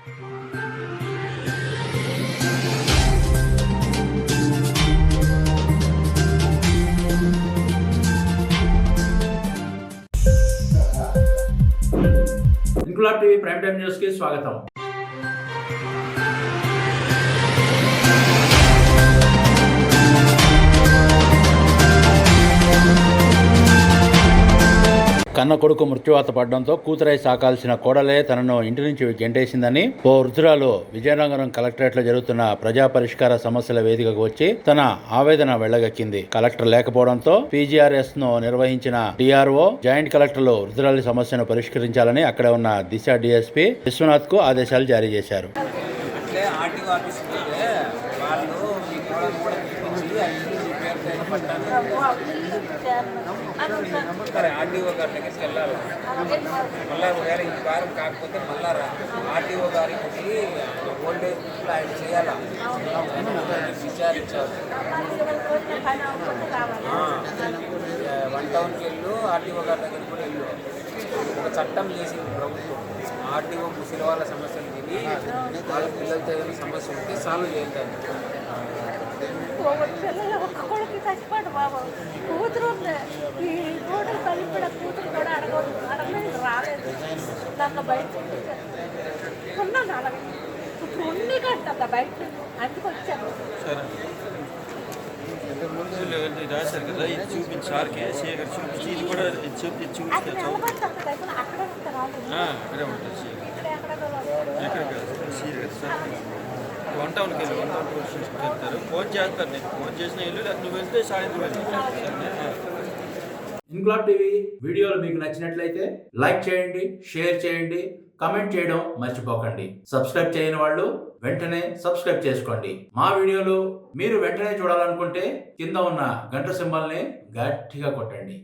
Inquilab TV prime time news కి స్వాగతం. కన్న కొడుకు మృత్యువాత పడడంతో కూతురై సాకాల్సిన కోడలే తనను ఇంటి నుంచి గెంటేసిందని ఓ వృద్ధురాలు విజయనగరం కలెక్టరేట్ లో జరుగుతున్న ప్రజా పరిష్కార సమస్యల వేదికకు వచ్చి తన ఆవేదన వెళ్లగక్కింది. కలెక్టర్ లేకపోవడంతో పీజీఆర్ఎస్ ను నిర్వహించిన డిఆర్ఓ, జాయింట్ కలెక్టర్లు వృద్ధురాలి సమస్యను పరిష్కరించాలని అక్కడ ఉన్న దిశ డీఎస్పీ విశ్వనాథ్ కు ఆదేశాలు జారీ చేశారు. ఆర్టీఓ గారి దగ్గరికి వెళ్ళాలి. మళ్ళీ వేరే ఈ వారం కాకపోతే మళ్ళా ఆర్టీఓ గారికి ఓల్డేజ్ పీపుల్ ఆయన చేయాలా, విచారించాలి. 1 టౌన్కి వెళ్ళు, ఆర్టీఓ గారి దగ్గరికి కూడా వెళ్ళు. ఒక చట్టం చేసింది ప్రభుత్వం, ఆర్టీఓ ముసలి వాళ్ళ సమస్యలు తిని వాళ్ళ పిల్లలతో ఏదైనా సమస్య ఉంటే సాల్వ్ చేయాలి. ఒక్క కొడుకు చచ్చిపోడు బాబు, కూతురు ఈ కూతురు కలిపి కూతురు కూడా అడగలేదు, రాలేదు. నాకు బయట ఉన్నాను, అలాగే ఇప్పుడు ఉండి కట్టా బయట అందుకు వచ్చాను. రాశారు కదా, ఇది చూపించి సార్కి చూపించి ఇది కూడా చూపిస్తాను. అక్కడే ఉంటారు, అక్కడే ఉంటుంది. ఎక్కడ సార్ 1 టౌన్కి వెళ్ళి 1 టౌన్ వెళ్తారు, ఫోన్ చేస్తారు. నేను ఫోన్ చేసిన ఇల్లు నువ్వు వెళ్తే సాయంత్రం వెళ్తాను. ఇంక్లాబ్ టీవీ వీడియోలు మీకు నచ్చినట్లయితే లైక్ చేయండి, షేర్ చేయండి, కమెంట్ చేయడం మర్చిపోకండి. సబ్స్క్రైబ్ చేయని వాళ్ళు వెంటనే సబ్స్క్రైబ్ చేసుకోండి. మా వీడియోలు మీరు వెంటనే చూడాలనుకుంటే కింద ఉన్న గంట సింబల్ని గట్టిగా కొట్టండి.